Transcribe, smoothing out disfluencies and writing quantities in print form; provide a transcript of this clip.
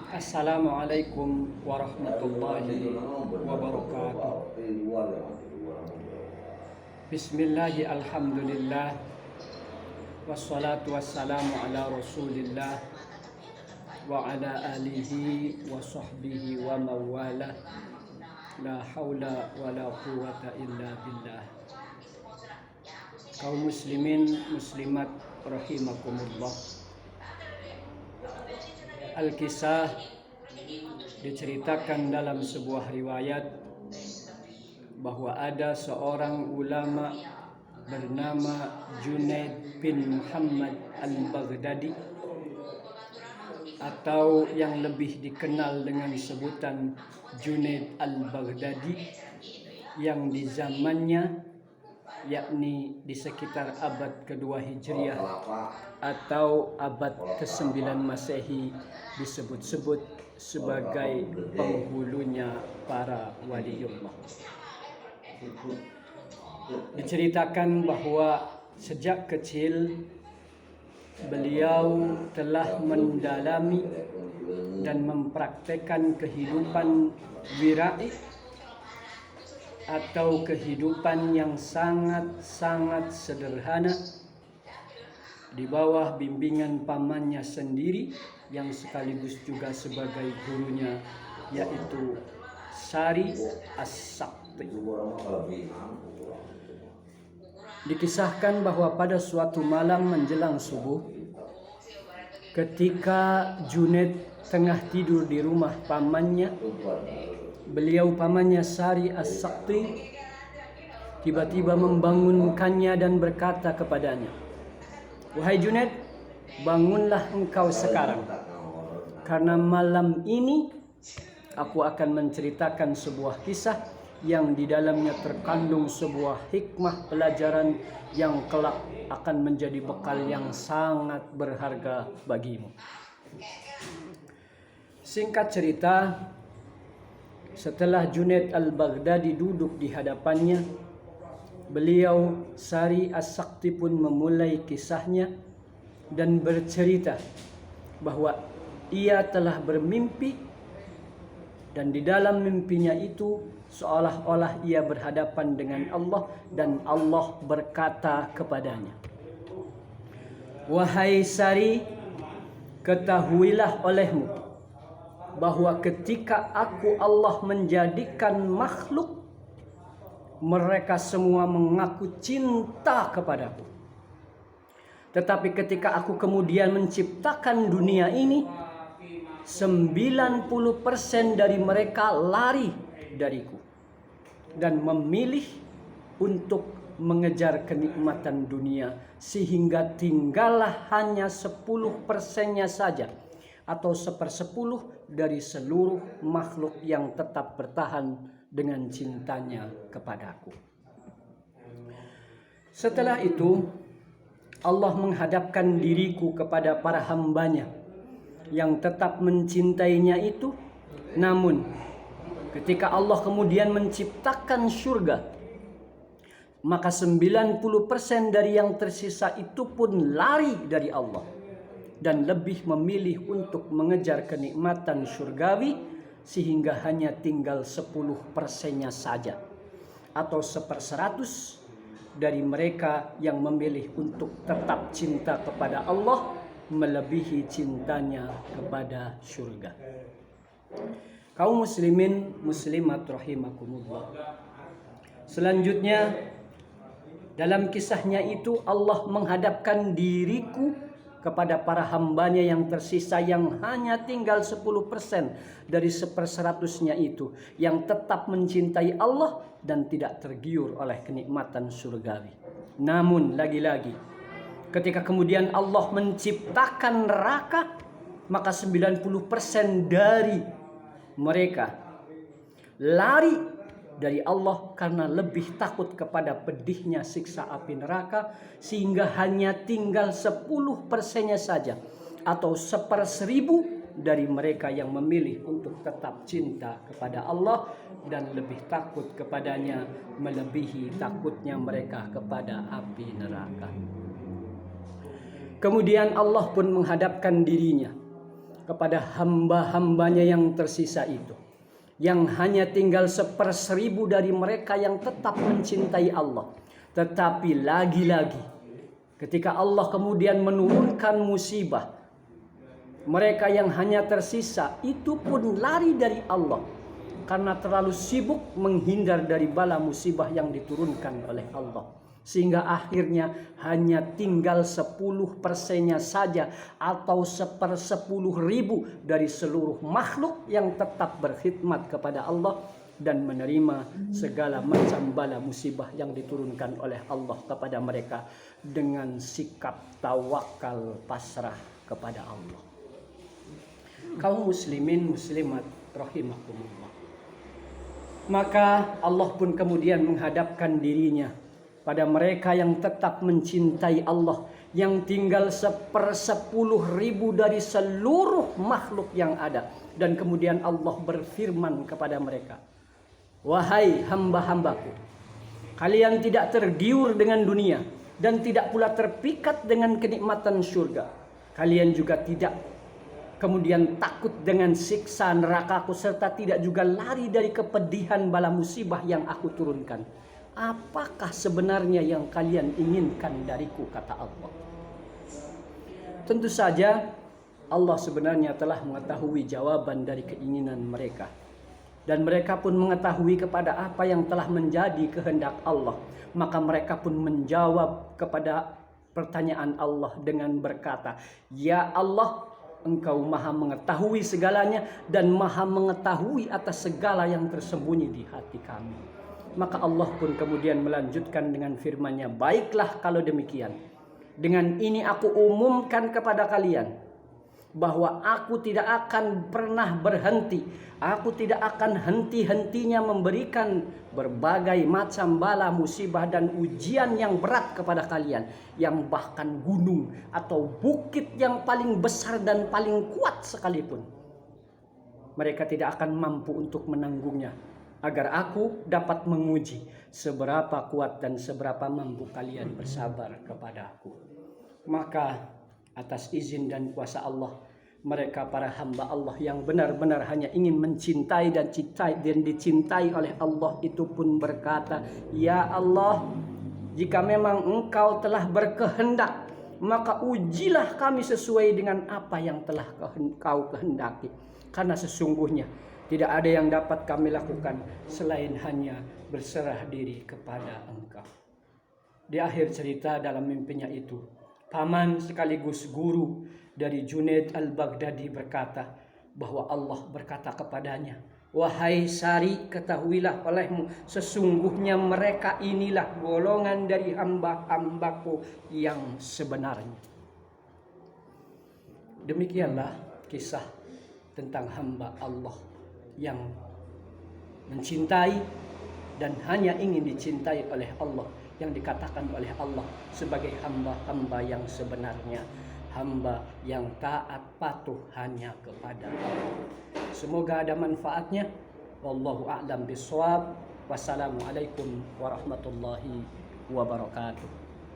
Assalamualaikum warahmatullahi wabarakatuh. Bismillahi alhamdulillah. Wassalatu wassalamu ala rasulillah wa ala alihi wa sahbihi wa mawala. La hawla wa la quwwata illa billah. Kaum muslimin muslimat rahimakumullah. Al-Kisah diceritakan dalam sebuah riwayat bahwa ada seorang ulama bernama Junaid bin Muhammad al-Baghdadi, atau yang lebih dikenal dengan sebutan Junaid al-Baghdadi, yang di zamannya, yakni di sekitar abad kedua Hijriah atau abad ke-9 Masehi, disebut-sebut sebagai penghulunya para waliullah. Diceritakan bahwa sejak kecil beliau telah mendalami dan mempraktekkan kehidupan wirai atau kehidupan yang sangat-sangat sederhana di bawah bimbingan pamannya sendiri yang sekaligus juga sebagai gurunya, yaitu Sari As-Sakti. Dikisahkan bahwa pada suatu malam menjelang subuh, ketika Junaid tengah tidur di rumah pamannya, pamannya Sari As-Sakti tiba-tiba membangunkannya dan berkata kepadanya, "Wahai Junaid, bangunlah engkau sekarang, karena malam ini aku akan menceritakan sebuah kisah yang di dalamnya terkandung sebuah hikmah pelajaran yang kelak akan menjadi bekal yang sangat berharga bagimu." Singkat cerita, setelah Junaid al-Baghdadi duduk di hadapannya, beliau Sari As-Sakti pun memulai kisahnya dan bercerita bahwa ia telah bermimpi, dan di dalam mimpinya itu seolah-olah ia berhadapan dengan Allah, dan Allah berkata kepadanya, "Wahai Sari, ketahuilah olehmu bahwa ketika aku Allah menjadikan makhluk, mereka semua mengaku cinta kepadaku. Tetapi ketika aku kemudian menciptakan dunia ini, 90% dari mereka lari dariku dan memilih untuk mengejar kenikmatan dunia, sehingga tinggallah hanya 10%-nya saja, atau 1/10 dari seluruh makhluk yang tetap bertahan dengan cintanya kepadaku." Setelah itu Allah menghadapkan diriku kepada para hambanya yang tetap mencintainya itu. Namun ketika Allah kemudian menciptakan surga, maka 90% dari yang tersisa itu pun lari dari Allah dan lebih memilih untuk mengejar kenikmatan surgawi, sehingga hanya tinggal 10%-nya saja, atau 1/100 dari mereka yang memilih untuk tetap cinta kepada Allah melebihi cintanya kepada surga. Kaum muslimin muslimat rahimakumullah. Selanjutnya, dalam kisahnya itu Allah menghadapkan diriku kepada para hambanya yang tersisa, yang hanya tinggal 10% dari 1/100-nya itu, yang tetap mencintai Allah dan tidak tergiur oleh kenikmatan surgawi. Namun lagi-lagi, ketika kemudian Allah menciptakan neraka, maka 90% dari mereka lari dari Allah karena lebih takut kepada pedihnya siksa api neraka, sehingga hanya tinggal 10%-nya saja, atau 1/1000 dari mereka yang memilih untuk tetap cinta kepada Allah dan lebih takut kepadanya melebihi takutnya mereka kepada api neraka. Kemudian Allah pun menghadapkan dirinya kepada hamba-hambanya yang tersisa itu, yang hanya tinggal 1/1000 dari mereka yang tetap mencintai Allah. Tetapi lagi-lagi ketika Allah kemudian menurunkan musibah, mereka yang hanya tersisa itu pun lari dari Allah karena terlalu sibuk menghindar dari bala musibah yang diturunkan oleh Allah. Sehingga akhirnya hanya tinggal 10%-nya saja atau 1/10.000 dari seluruh makhluk yang tetap berkhidmat kepada Allah dan menerima segala macam bala musibah yang diturunkan oleh Allah kepada mereka dengan sikap tawakal pasrah kepada Allah. Kaum muslimin muslimat rahimakumullah. Maka Allah pun kemudian menghadapkan dirinya pada mereka yang tetap mencintai Allah, yang tinggal 1/10.000 dari seluruh makhluk yang ada. Dan kemudian Allah berfirman kepada mereka, wahai hamba-hambaku, kalian tidak tergiur dengan dunia dan tidak pula terpikat dengan kenikmatan surga. Kalian juga tidak kemudian takut dengan siksa nerakaku, serta tidak juga lari dari kepedihan bala musibah yang aku turunkan. Apakah sebenarnya yang kalian inginkan dariku, kata Allah. Tentu saja Allah sebenarnya telah mengetahui jawaban dari keinginan mereka. Dan mereka pun mengetahui kepada apa yang telah menjadi kehendak Allah. Maka mereka pun menjawab kepada pertanyaan Allah dengan berkata, ya Allah, Engkau maha mengetahui segalanya dan maha mengetahui atas segala yang tersembunyi di hati kami. Maka Allah pun kemudian melanjutkan dengan firman-Nya, baiklah kalau demikian. Dengan ini aku umumkan kepada kalian bahwa aku tidak akan pernah berhenti. Aku tidak akan henti-hentinya memberikan berbagai macam bala musibah dan ujian yang berat kepada kalian. Yang bahkan gunung atau bukit yang paling besar dan paling kuat sekalipun, mereka tidak akan mampu untuk menanggungnya. Agar aku dapat menguji seberapa kuat dan seberapa mampu kalian bersabar kepada aku. Maka atas izin dan kuasa Allah, mereka para hamba Allah yang benar-benar hanya ingin mencintai dan dicintai oleh Allah itu pun berkata, ya Allah, jika memang Engkau telah berkehendak, maka ujilah kami sesuai dengan apa yang telah Engkau kehendaki. Karena sesungguhnya tidak ada yang dapat kami lakukan selain hanya berserah diri kepada Engkau. Di akhir cerita dalam mimpinya itu, paman sekaligus guru dari Junaid al-Baghdadi berkata bahwa Allah berkata kepadanya, wahai Sari, ketahuilah olehmu, sesungguhnya mereka inilah golongan dari hamba-hambaku yang sebenarnya. Demikianlah kisah tentang hamba Allah yang mencintai dan hanya ingin dicintai oleh Allah, yang dikatakan oleh Allah sebagai hamba-hamba yang sebenarnya, hamba yang taat patuh hanya kepada Allah. Semoga ada manfaatnya. Wallahu a'lam bishawab. Wassalamualaikum warahmatullahi wabarakatuh.